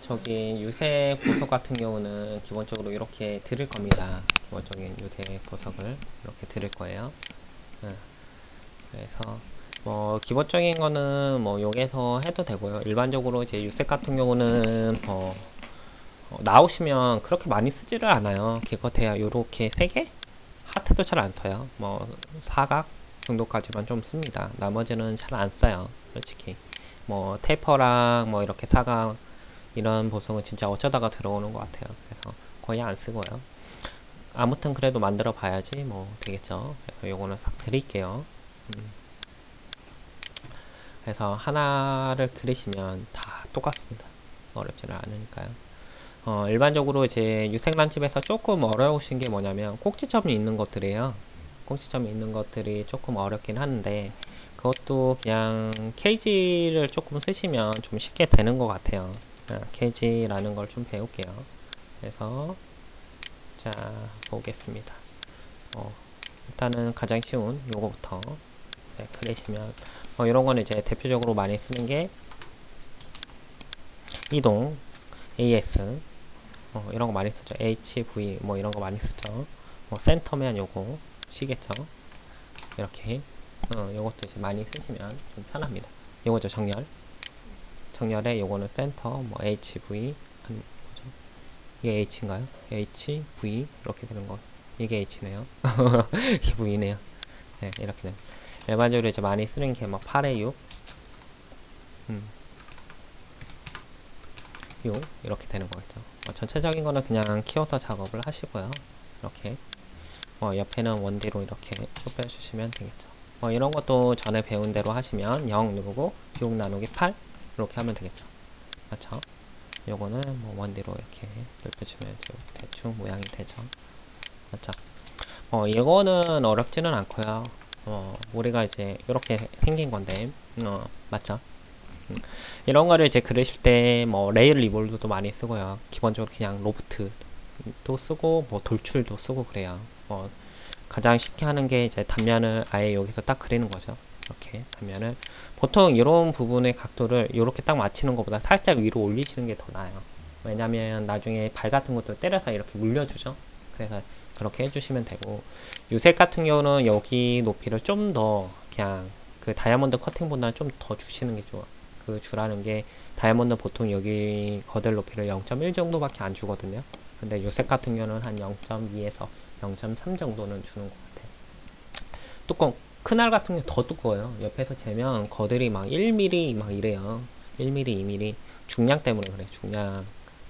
저기 유색 보석 같은 경우는 기본적으로 이렇게 드릴 겁니다. 기본적인 유색 보석을 이렇게 드릴 거예요. 예, 그래서 뭐 기본적인 거는 뭐 여기서 해도 되고요. 일반적으로 이제 유색 같은 경우는 나오시면 그렇게 많이 쓰지를 않아요. 기껏해야 요렇게 3개? 하트도 잘 안 써요. 뭐 사각 정도까지만 좀 씁니다. 나머지는 잘 안 써요. 솔직히 뭐 테이퍼랑 뭐 이렇게 사각 이런 보석은 진짜 어쩌다가 들어오는 것 같아요. 그래서 거의 안 쓰고요. 아무튼 그래도 만들어 봐야지 뭐 되겠죠. 그래서 요거는 싹 드릴게요. 그래서 하나를 그리시면 다 똑같습니다. 어렵지는 않으니까요. 일반적으로 이제 유색란집에서 조금 어려우신 게 뭐냐면 꼭지점이 있는 것들이에요. 꼭지점이 있는 것들이 조금 어렵긴 한데 그것도 그냥 케이지를 조금 쓰시면 좀 쉽게 되는 것 같아요. 케이지라는 걸 좀 배울게요. 그래서 자 보겠습니다. 일단은 가장 쉬운 요거부터 그리시면 이런 거는 이제 대표적으로 많이 쓰는 게 이동 AS 이런 거 많이 쓰죠. HV 뭐 이런 거 많이 쓰죠. 센터면 요거 시겠죠. 이렇게 요것도 이제 많이 쓰시면 좀 편합니다. 요거죠 정렬. 정렬에 요거는 센터 뭐 HV 뭐죠? 이게 H인가요? HV 이렇게 되는 거. 이게 H네요. 이게 V네요. 네, 이렇게 됩니다. 일반적으로 이제 많이 쓰는 게 뭐 8에 6 6 이렇게 되는 거겠죠. 전체적인 거는 그냥 키워서 작업을 하시고요. 이렇게 옆에는 원디로 이렇게 쭉 빼주시면 되겠죠. 이런 것도 전에 배운 대로 하시면 0 누르고 6 나누기 8 이렇게 하면 되겠죠. 그렇죠? 요거는 뭐 원디로 이렇게 넓혀주면 대충 모양이 되죠. 맞죠? 이거는 어렵지는 않고요. 우리가 이제 이렇게 생긴 건데, 맞죠? 이런 거를 이제 그리실 때 뭐 레일 리볼브도 많이 쓰고요. 기본적으로 그냥 로프트도 쓰고 뭐 돌출도 쓰고 그래요. 가장 쉽게 하는 게 이제 단면을 아예 여기서 딱 그리는 거죠. 이렇게 단면을 보통 이런 부분의 각도를 이렇게 딱 맞추는 것보다 살짝 위로 올리시는 게 더 나아요. 왜냐면 나중에 발 같은 것도 때려서 이렇게 물려주죠. 그래서 그렇게 해주시면 되고 유색 같은 경우는 여기 높이를 좀 더 그냥 그 다이아몬드 커팅보다는 좀 더 주시는 게 좋아. 그 주라는 게 다이아몬드 보통 여기 거들 높이를 0.1 정도밖에 안 주거든요. 근데 유색 같은 경우는 한 0.2에서 0.3 정도는 주는 것 같아요. 뚜껑 큰 알 같은 게 더 두꺼워요. 옆에서 재면 거들이 막 1mm 막 이래요. 1mm, 2mm 중량 때문에 그래. 중량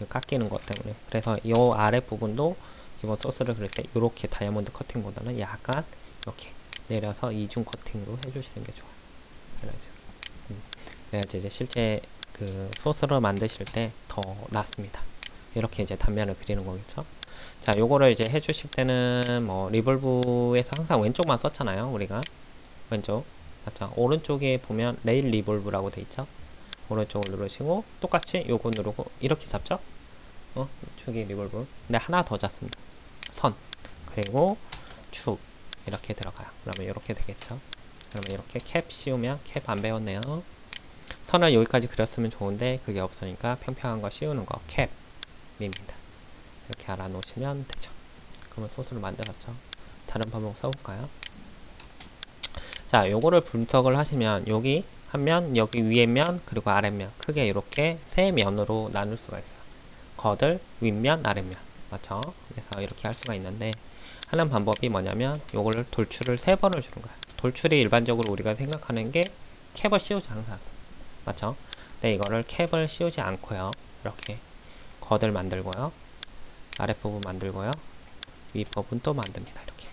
깎이는 것 때문에. 그래서 이 아랫부분도 기본 소스를 그릴 때 이렇게 다이아몬드 커팅보다는 약간 이렇게 내려서 이중 커팅으로 해주시는 게 좋아요. 그래야지 이제 실제 그 소스를 만드실 때 더 낫습니다. 이렇게 이제 단면을 그리는 거겠죠. 자, 요거를 이제 해주실 때는 뭐 리볼브에서 항상 왼쪽만 썼잖아요. 우리가 왼쪽 맞죠? 오른쪽에 보면 레일 리볼브라고 돼 있죠. 오른쪽을 누르시고 똑같이 요거 누르고 이렇게 잡죠. 축이 리볼브. 근데 하나 더 잡습니다. 선 그리고 축 이렇게 들어가요. 그러면 이렇게 되겠죠. 그러면 이렇게 캡 씌우면 캡 안 배웠네요. 선을 여기까지 그렸으면 좋은데 그게 없으니까 평평한 거 씌우는 거 캡입니다. 이렇게 알아놓으시면 되죠. 그러면 소스를 만들었죠. 다른 방법 써볼까요? 자, 요거를 분석을 하시면 여기 한 면, 여기 위에 면, 그리고 아랫면 크게 이렇게 세 면으로 나눌 수가 있어요. 거들, 윗면, 아랫면 맞죠? 그래서 이렇게 할 수가 있는데 하는 방법이 뭐냐면 요거를 돌출을 3번을 주는 거야. 돌출이 일반적으로 우리가 생각하는 게 캡을 씌우지 항상 맞죠? 근데 이거를 캡을 씌우지 않고요. 이렇게 거들 만들고요. 아랫부분 만들고요. 윗부분 또 만듭니다. 이렇게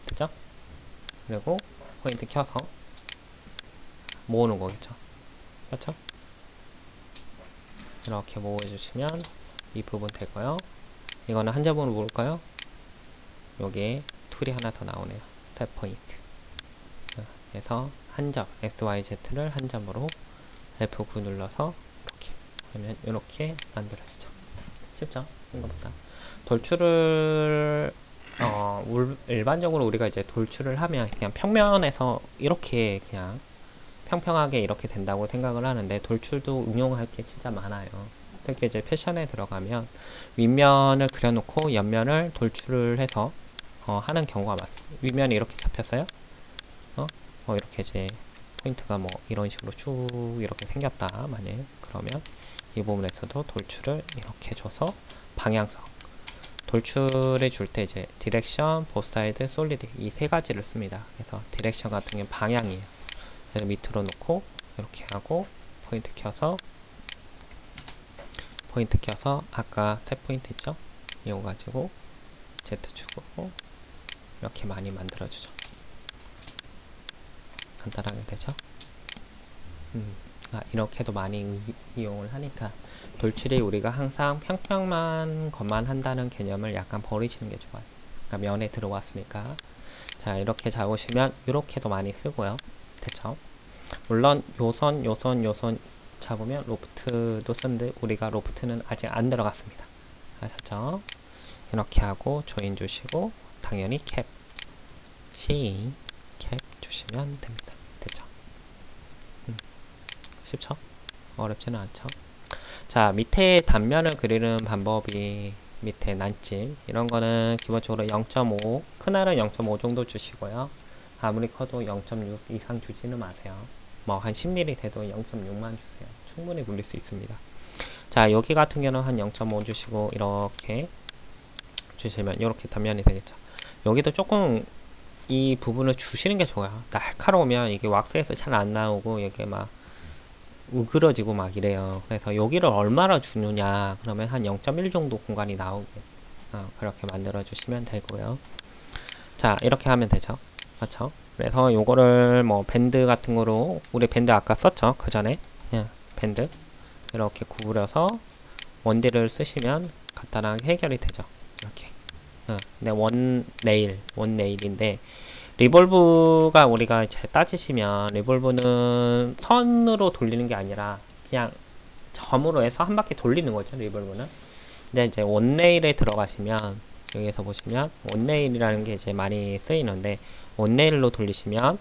됐죠? 그리고 포인트 켜서 모으는 거겠죠. 그렇죠? 이렇게 모아주시면 이 부분 되고요. 이거는 한 점으로 모을까요? 여기에 툴이 하나 더 나오네요. 스텝 포인트. 그래서 한 점, XYZ를 한 점으로 F9 눌러서 이렇게 하면 이렇게 만들어지죠. 쉽죠? 생각보다. 돌출을 일반적으로 우리가 이제 돌출을 하면 그냥 평면에서 이렇게 그냥 평평하게 이렇게 된다고 생각을 하는데 돌출도 응용할 게 진짜 많아요. 특히 이제 패션에 들어가면 윗면을 그려놓고 옆면을 돌출을 해서 하는 경우가 많습니다. 윗면이 이렇게 잡혔어요. 이렇게 이제 포인트가 뭐 이런 식으로 쭉 이렇게 생겼다. 만약에 그러면 이 부분에서도 돌출을 이렇게 줘서 방향성 돌출해 줄 때 이제 디렉션, 보사이드, 솔리드 이 세 가지를 씁니다. 그래서 디렉션 같은 경우는 방향이에요. 그래서 밑으로 놓고 이렇게 하고 포인트 켜서 아까 세 포인트 있죠? 이거 가지고 Z축으로 이렇게 많이 만들어주죠. 간단하게 되죠? 이렇게도 많이 이용을 하니까 돌출이 우리가 항상 평평한 것만 한다는 개념을 약간 버리시는 게 좋아요. 그러니까 면에 들어왔으니까. 자, 이렇게 잡으시면 이렇게도 많이 쓰고요. 됐죠? 물론 요선 잡으면 로프트도 쓰는데 우리가 로프트는 아직 안 들어갔습니다. 아셨죠? 이렇게 하고 조인 주시고 당연히 캡 주시면 됩니다. 됐죠? 쉽죠? 어렵지는 않죠? 자, 밑에 단면을 그리는 방법이 밑에 난집 이런 거는 기본적으로 0.5 큰알은 0.5 정도 주시고요. 아무리 커도 0.6 이상 주지는 마세요. 뭐 한 10mm 돼도 0.6만 주세요. 충분히 굴릴 수 있습니다. 자, 여기 같은 경우는 한 0.5 주시고 이렇게 주시면 이렇게 단면이 되겠죠. 여기도 조금 이 부분을 주시는 게 좋아요. 날카로우면 이게 왁스에서 잘 안 나오고 이게 막 으그러지고 막 이래요. 그래서 여기를 얼마나 주느냐 그러면 한 0.1 정도 공간이 나오게 그렇게 만들어 주시면 되고요. 자, 이렇게 하면 되죠. 그렇죠? 그래서 요거를 뭐 밴드 같은 거로 우리 밴드 아까 썼죠. 그 전에 밴드 이렇게 구부려서 원딜을 쓰시면 간단하게 해결이 되죠. 이렇게 근데 원 네일인데 리볼브가 우리가 이제 따지시면 리볼브는 선으로 돌리는 게 아니라 그냥 점으로 해서 한 바퀴 돌리는 거죠. 리볼브는. 근데 이제 원레일에 들어가시면 여기에서 보시면 원레일이라는 게 이제 많이 쓰이는데 원레일로 돌리시면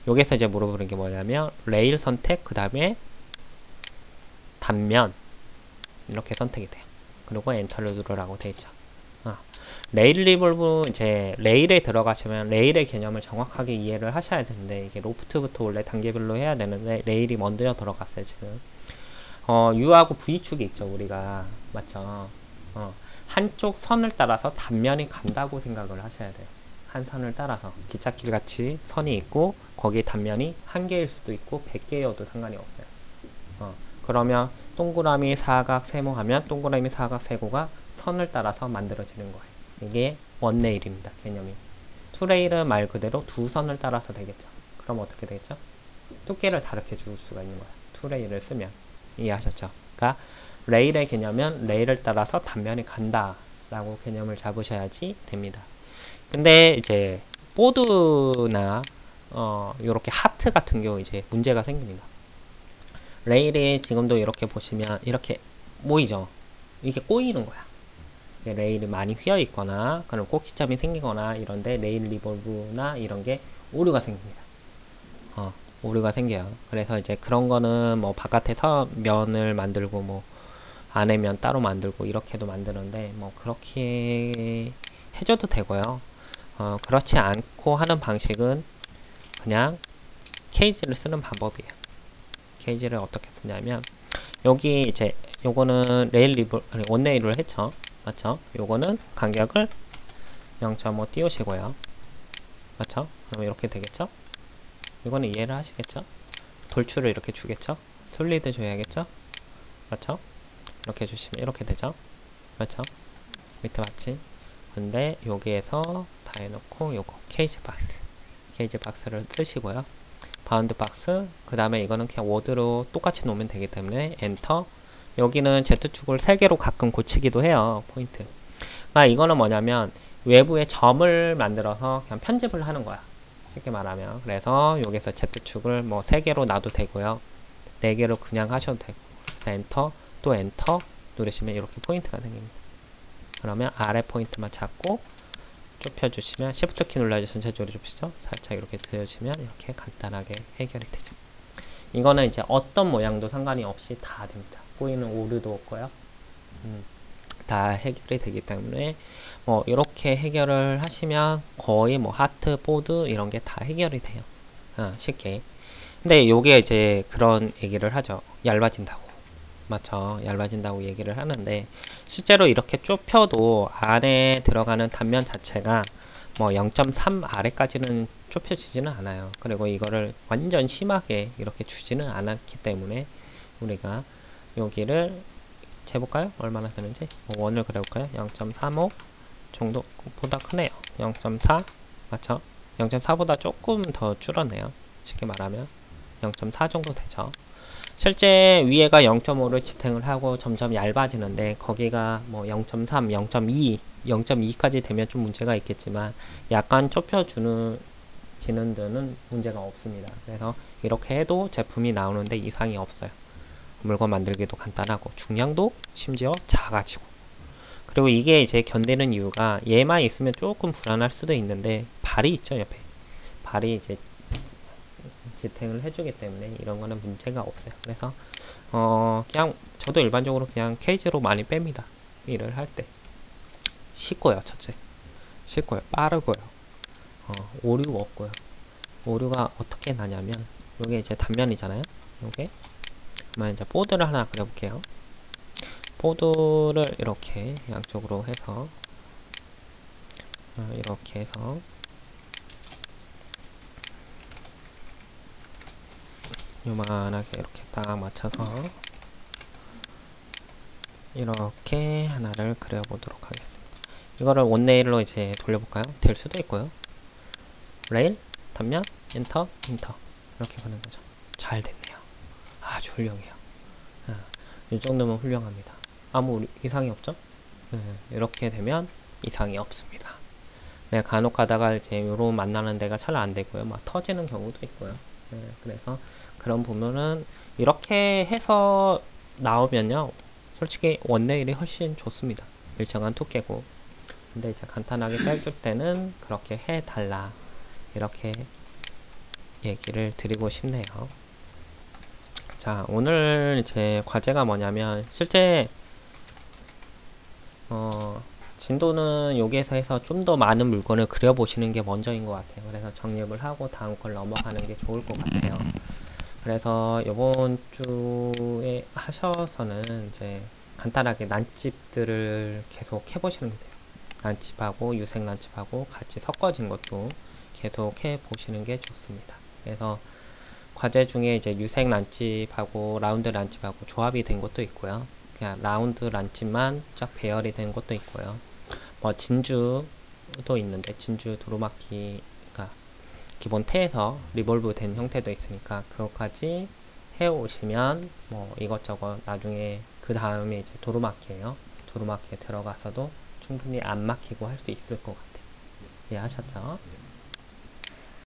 여기서 이제 물어보는 게 뭐냐면 레일 선택 그 다음에 단면 이렇게 선택이 돼요. 그리고 엔터를 누르라고 돼 있죠. 레일 리볼브 이제 레일에 들어가시면 레일의 개념을 정확하게 이해를 하셔야 되는데 이게 로프트부터 원래 단계별로 해야 되는데 레일이 먼저 들어갔어요 지금. U하고 V축이 있죠 우리가 맞죠? 한쪽 선을 따라서 단면이 간다고 생각을 하셔야 돼요. 한 선을 따라서 기찻길 같이 선이 있고 거기에 단면이 한 개일 수도 있고 100개여도 상관이 없어요. 그러면 동그라미 사각 세모 하면 동그라미 사각 세모가 선을 따라서 만들어지는 거예요. 이게 원레일입니다. 개념이. 투레일은 말 그대로 두 선을 따라서 되겠죠. 그럼 어떻게 되겠죠? 두께를 다르게 줄 수가 있는 거예요. 투레일을 쓰면. 이해하셨죠? 그러니까 레일의 개념은 레일을 따라서 단면이 간다 라고 개념을 잡으셔야지 됩니다. 근데 이제 보드나 요렇게 하트 같은 경우 이제 문제가 생깁니다. 레일이 지금도 이렇게 보시면 이렇게 모이죠. 이게 꼬이는 거야. 레일이 많이 휘어 있거나 그런 꼭지점이 생기거나 이런데 레일 리볼브나 이런 게 오류가 생깁니다. 오류가 생겨요. 그래서 이제 그런 거는 뭐 바깥에서 면을 만들고 뭐 안에 면 따로 만들고 이렇게도 만드는데 뭐 그렇게 해줘도 되고요. 그렇지 않고 하는 방식은 그냥 케이지를 쓰는 방법이에요. 케이지를 어떻게 쓰냐면 여기 이제 요거는 레일 리볼 원레일을 했죠. 맞죠? 요거는 간격을 0.5 띄우시고요. 맞죠? 그럼 이렇게 되겠죠? 이거는 이해를 하시겠죠? 돌출을 이렇게 주겠죠? 솔리드 줘야겠죠? 맞죠? 이렇게 주시면 이렇게 되죠? 맞죠? 밑에 맞지? 근데 여기에서 다 해놓고 요거 케이지 박스를 쓰시고요. 바운드 박스 그 다음에 이거는 그냥 워드로 똑같이 놓으면 되기 때문에 엔터. 여기는 Z축을 3개로 가끔 고치기도 해요. 포인트. 그러니까 이거는 뭐냐면 외부에 점을 만들어서 그냥 편집을 하는 거야. 쉽게 말하면. 그래서 여기서 Z축을 뭐 3개로 놔도 되고요. 4개로 그냥 하셔도 되고. 엔터 또 엔터 누르시면 이렇게 포인트가 생깁니다. 그러면 아래 포인트만 잡고 좁혀주시면 Shift 키 눌러주셔서 전체적으로 좁히죠. 살짝 이렇게 들어주시면 이렇게 간단하게 해결이 되죠. 이거는 이제 어떤 모양도 상관이 없이 다 됩니다. 꼬이는 오류도 없고요. 다 해결이 되기 때문에 뭐 이렇게 해결을 하시면 거의 뭐 하트, 보드 이런 게 다 해결이 돼요. 쉽게. 근데 요게 이제 그런 얘기를 하죠. 얇아진다고. 맞죠? 얇아진다고 얘기를 하는데 실제로 이렇게 좁혀도 안에 들어가는 단면 자체가 뭐 0.3 아래까지는 좁혀지지는 않아요. 그리고 이거를 완전 심하게 이렇게 주지는 않았기 때문에 우리가 여기를 재볼까요? 얼마나 되는지 원을 그려볼까요? 0.35 정도 보다 크네요. 0.4 맞죠? 0.4보다 조금 더 줄었네요. 쉽게 말하면 0.4 정도 되죠. 실제 위에가 0.5를 지탱을 하고 점점 얇아지는데 거기가 뭐 0.3, 0.2, 0.2까지 되면 좀 문제가 있겠지만 약간 좁혀주는 지는 데는 문제가 없습니다. 그래서 이렇게 해도 제품이 나오는데 이상이 없어요. 물건 만들기도 간단하고 중량도 심지어 작아지고 그리고 이게 이제 견디는 이유가 얘만 있으면 조금 불안할 수도 있는데 발이 있죠 옆에 발이 이제 지탱을 해주기 때문에 이런 거는 문제가 없어요. 그래서 그냥 저도 일반적으로 그냥 케이지로 많이 뺍니다. 일을 할 때 쉽고요. 첫째 쉽고요. 빠르고요. 오류 없고요. 오류가 어떻게 나냐면 요게 이제 단면이잖아요. 요게 그러면 이제 보드를 하나 그려볼게요. 보드를 이렇게 양쪽으로 해서 이렇게 해서 요만하게 이렇게 딱 맞춰서 이렇게 하나를 그려보도록 하겠습니다. 이거를 원네일로 이제 돌려볼까요? 될 수도 있고요. 레일, 단면, 엔터, 인터 이렇게 보는 거죠. 잘 됐네요. 아주 훌륭해요. 이 정도면 훌륭합니다. 아무 이상이 없죠? 이렇게 되면 이상이 없습니다. 네, 간혹 가다가 이제 요런 만나는 데가 잘 안 되고요. 막 터지는 경우도 있고요. 그래서 그런 부분은 이렇게 해서 나오면요. 솔직히 원네일이 훨씬 좋습니다. 일정한 두께고. 근데 이제 간단하게 빼줄 때는 그렇게 해달라. 이렇게 얘기를 드리고 싶네요. 자, 오늘 제 과제가 뭐냐면 실제 진도는 여기에서 해서 좀 더 많은 물건을 그려보시는 게 먼저인 것 같아요. 그래서 정립을 하고 다음 걸 넘어가는 게 좋을 것 같아요. 그래서 이번 주에 하셔서는 이제 간단하게 난집들을 계속 해보시는 게 돼요. 난집하고 유색 난집하고 같이 섞어진 것도 계속 해보시는 게 좋습니다. 그래서 과제 중에 이제 유색 난집하고 라운드 난집하고 조합이 된 것도 있고요. 그냥 라운드 난집만 쫙 배열이 된 것도 있고요. 뭐 진주도 있는데 진주 두루마키가 기본 태에서 리볼브 된 형태도 있으니까 그것까지 해 오시면 뭐 이것저것 나중에 그 다음에 이제 도루마키예요. 도루마키에 들어가서도 충분히 안 막히고 할 수 있을 것 같아요. 이해하셨죠?